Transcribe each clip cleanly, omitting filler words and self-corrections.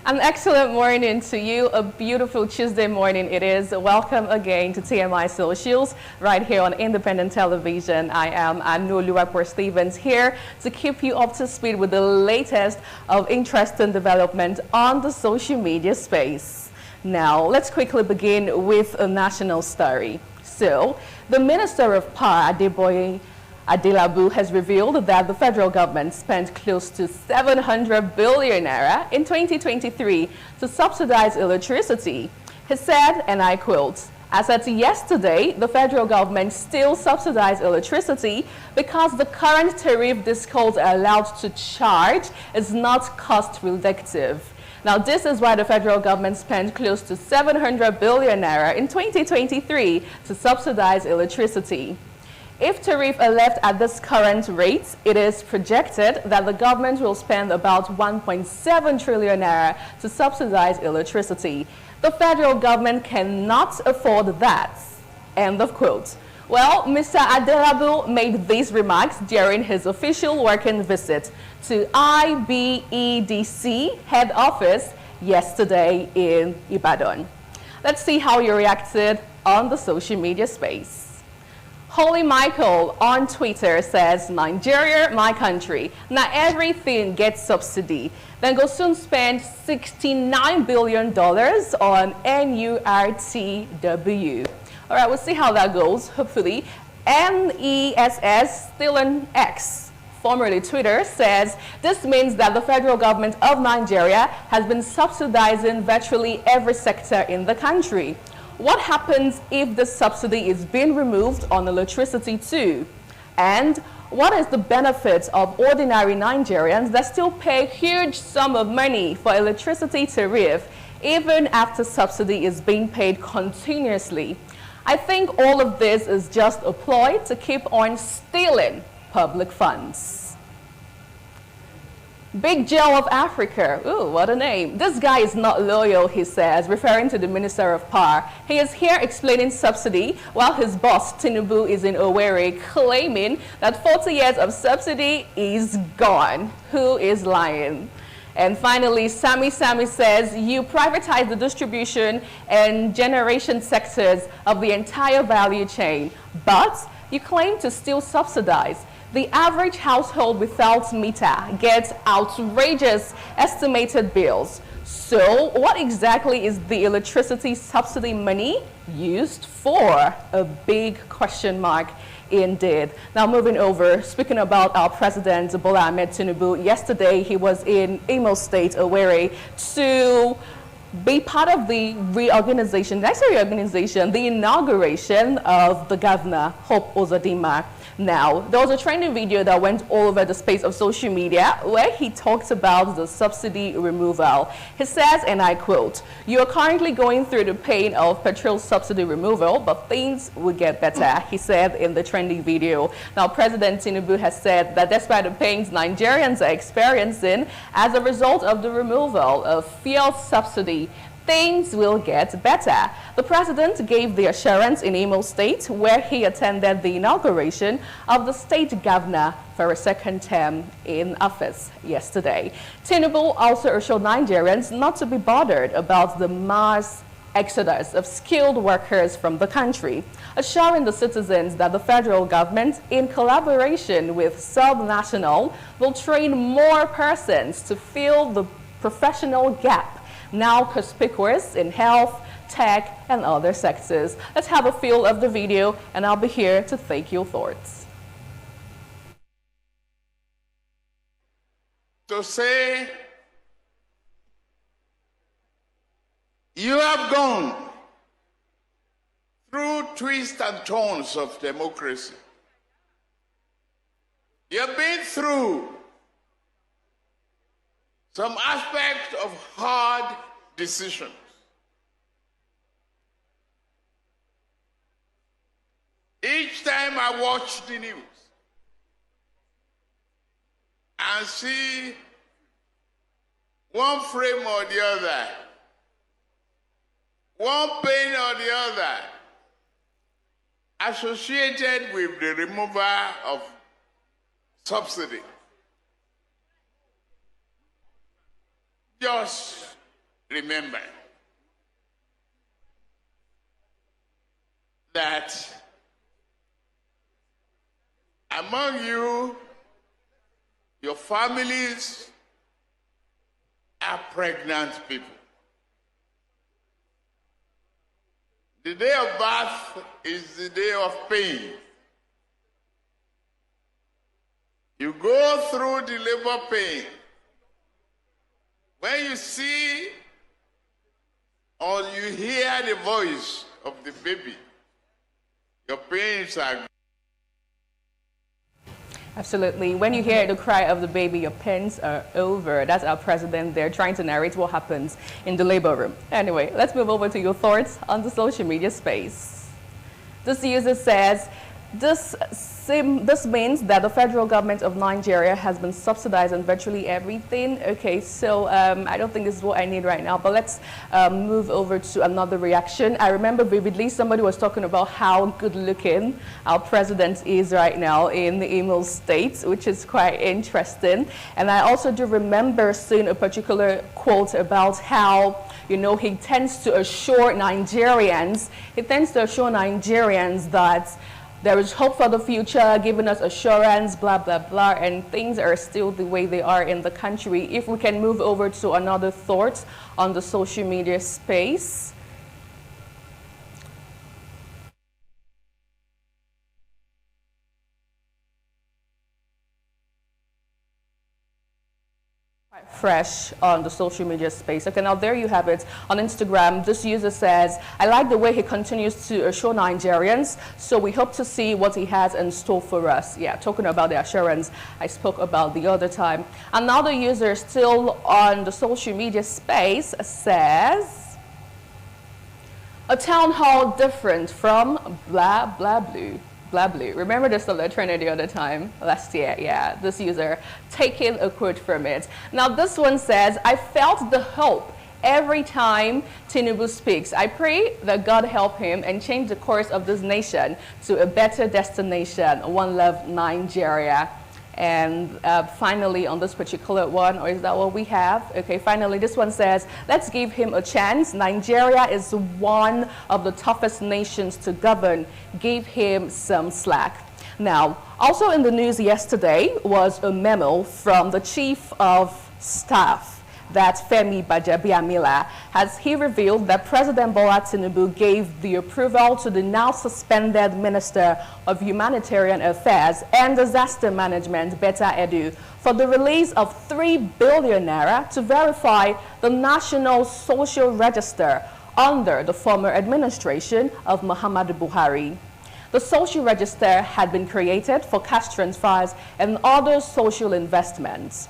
An excellent morning to you. A beautiful Tuesday morning it is. Welcome again to TMI Socials right here on Independent Television. I am Anu Luwapur Stevens here to keep you up to speed with the latest of interesting development on the social media space. Now, let's quickly begin with a national story. So, the Minister of Power, Adebayo Adelabu, has revealed that the federal government spent close to 700 billion naira in 2023 to subsidize electricity. He said, and I quote, "As at yesterday, the federal government still subsidizes electricity because the current tariff these codes are allowed to charge is not cost reductive." Now, this is why the federal government spent close to 700 billion naira in 2023 to subsidize electricity. If tariffs are left at this current rate, it is projected that the government will spend about 1.7 trillion naira to subsidize electricity. The federal government cannot afford that. End of quote. Well, Mr. Adelabu made these remarks during his official working visit to IBEDC Head Office yesterday in Ibadan. Let's see how you reacted on the social media space. Holy Michael on Twitter says, "Nigeria, my country. Now everything gets subsidy. Then go soon spend $69 billion on NURTW." All right, we'll see how that goes, hopefully. NESS Still X, formerly Twitter, says, "This means that the federal government of Nigeria has been subsidizing virtually every sector in the country. What happens if the subsidy is being removed on electricity too? And what is the benefit of ordinary Nigerians that still pay huge sum of money for electricity tariff even after subsidy is being paid continuously? I think all of this is just a ploy to keep on stealing public funds." Big Joe of Africa. Ooh, what a name. "This guy is not loyal," he says, referring to the Minister of Power. He is here explaining subsidy while his boss, Tinubu, is in Owerri claiming that 40 years of subsidy is gone. Who is lying? And finally, Sammy says, "You privatize the distribution and generation sectors of the entire value chain, but you claim to still subsidize. The average household without meter gets outrageous estimated bills. So what exactly is the electricity subsidy money used for?" A big question mark indeed. Now moving over, speaking about our president, Bola Ahmed Tinubu, yesterday he was in Imo State, Owerri, to be part of the reorganization, the inauguration of the governor, Hope Uzodinma. Now, there was a trending video that went all over the space of social media where he talks about the subsidy removal. He says, and I quote, "You are currently going through the pain of petrol subsidy removal, but things will get better," he said in the trending video. Now, President Tinubu has said that despite the pains Nigerians are experiencing as a result of the removal of fuel subsidy, things will get better. The president gave the assurance in Imo State, where he attended the inauguration of the state governor for a second term in office yesterday. Tinubu also assured Nigerians not to be bothered about the mass exodus of skilled workers from the country, assuring the citizens that the federal government, in collaboration with Subnational, will train more persons to fill the professional gap now conspicuous in health, tech, and other sectors. Let's have a feel of the video, and I'll be here to take your thoughts. To say, you have gone through twists and turns of democracy. You've been through some aspect of hard decisions. Each time I watch the news and see one frame or the other, one pain or the other, associated with the removal of subsidy, just remember that among you, your families are pregnant people. The day of birth is the day of pain. You go through the labor pain. When you see or you hear the voice of the baby, your pains are. Absolutely. When you hear the cry of the baby, your pains are over. That's our president there trying to narrate what happens in the labor room. Anyway, let's move over to your thoughts on the social media space. This user says, this means that the federal government of Nigeria has been subsidizing virtually everything. Okay, so I don't think this is what I need right now, but let's move over to another reaction. I remember vividly somebody was talking about how good looking our president is right now in the Imo State, which is quite interesting. And I also do remember seeing a particular quote about how, you know, he tends to assure Nigerians that there is hope for the future, giving us assurance, blah, blah, blah, and things are still the way they are in the country. If we can move over to another thought on the social media space. Fresh on the social media space. Okay, now there you have it. On Instagram, this user says, I like the way he continues to assure Nigerians, so we hope to see what he has in store for us. Yeah, talking about the assurance I spoke about the other time. Another user still on the social media space says, a town hall different from blah, blah, blue. Blah, blue. Remember the solar trend the other time, last year? Yeah, this user taking a quote from it. Now this one says, I felt the hope every time Tinubu speaks. I pray that God help him and change the course of this nation to a better destination. One love, Nigeria. And finally, on this particular one, or is that what we have? Okay, finally, this one says, let's give him a chance. Nigeria is one of the toughest nations to govern. Give him some slack. Now, also in the news yesterday was a memo from the Chief of Staff, that Femi Gbajabiamila, has he revealed that President Bola Tinubu gave the approval to the now suspended Minister of Humanitarian Affairs and Disaster Management, Betta Edu, for the release of 3 billion naira to verify the National Social Register under the former administration of Muhammadu Buhari. The social register had been created for cash transfers and other social investments.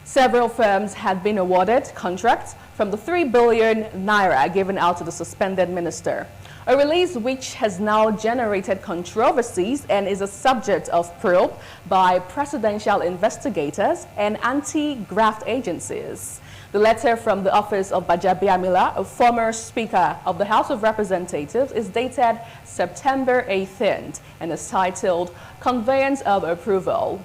Several firms had been awarded contracts from the 3 billion naira given out to the suspended minister, a release which has now generated controversies and is a subject of probe by presidential investigators and anti-graft agencies. The letter from the office of Gbajabiamila, a former Speaker of the House of Representatives, is dated September 18th and is titled Conveyance of Approval.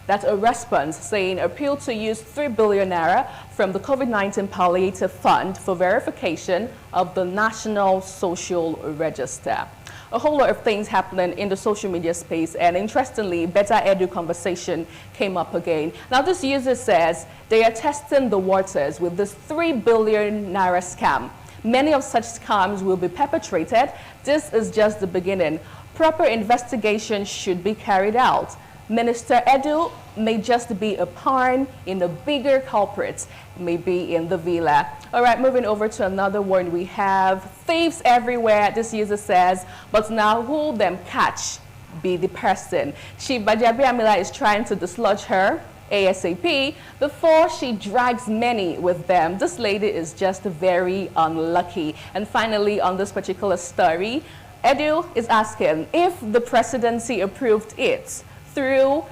That's a response saying appeal to use 3 billion naira from the COVID-19 Palliative Fund for verification of the National Social Register. A whole lot of things happening in the social media space, and interestingly, Betta Edu conversation came up again. Now this user says they are testing the waters with this 3 billion naira scam. Many of such scams will be perpetrated. This is just the beginning. Proper investigation should be carried out. Minister Edu may just be a pawn in a bigger culprit, maybe in the villa. All right, moving over to another one. We have thieves everywhere, this user says, but now who them catch be the person. Chief Gbajabiamila is trying to dislodge her ASAP before she drags many with them. This lady is just very unlucky. And finally, on this particular story, Edu is asking if the presidency approved it through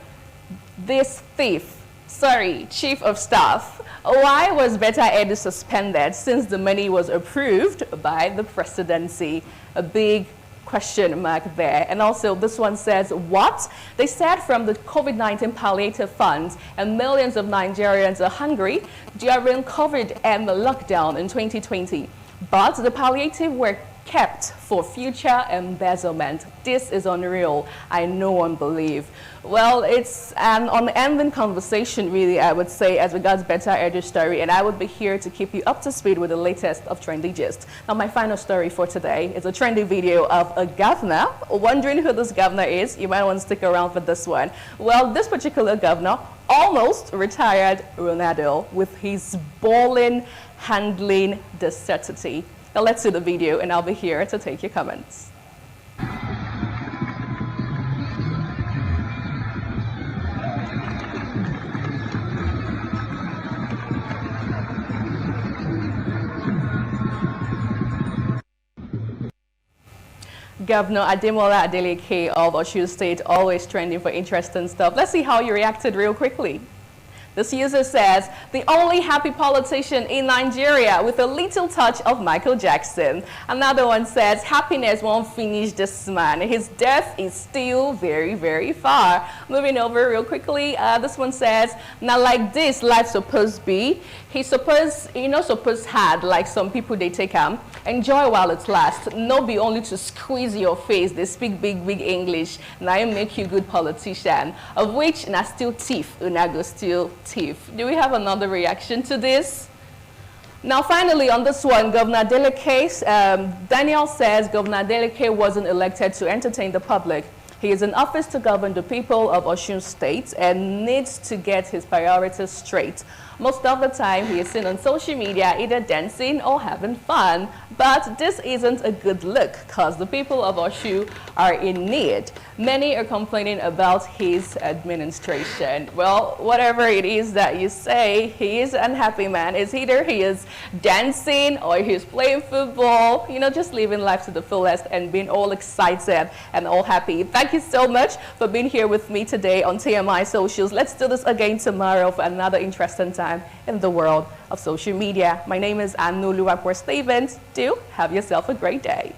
this chief of staff, why was Betta Edu suspended since the money was approved by the presidency? A big Question mark there. And also this one says, what? They said from the COVID-19 palliative funds and millions of Nigerians are hungry during COVID and the lockdown in 2020. But the palliative were kept for future embezzlement. This is unreal. I know and believe. Well, it's an unending conversation, really, I would say, as regards Better Edu story, and I would be here to keep you up to speed with the latest of trendy gist. Now, my final story for today is a trendy video of a governor. Wondering who this governor is? You might want to stick around for this one. Well, this particular governor almost retired Ronaldo with his balling handling dexterity. Now let's see the video, and I'll be here to take your comments. Governor Adebayo Adelabu of Osun State, always trending for interesting stuff. Let's see how you reacted real quickly. This user says, the only happy politician in Nigeria with a little touch of Michael Jackson. Another one says, happiness won't finish this man. His death is still very, very far. Moving over real quickly, this one says, now like this life supposed be. Supposed had, like some people they take enjoy while it lasts. No be only to squeeze your face. They speak big, big English. Now you make you good politician. Of which, na still thief, una go still thief. Do we have another reaction to this? Now, finally, on this one, Governor Adelabu, Daniel says Governor Adelabu wasn't elected to entertain the public. He is in office to govern the people of Osun State and needs to get his priorities straight. Most of the time, he is seen on social media either dancing or having fun. But this isn't a good look because the people of Osun are in need. Many are complaining about his administration. Well, whatever it is that you say, he is an unhappy man. It's either he is dancing or he's playing football, just living life to the fullest and being all excited and all happy. Thank you so much for being here with me today on TMI Socials. Let's do this again tomorrow for another interesting time in the world of social media. My name is Anulu Stevens. Do have yourself a great day.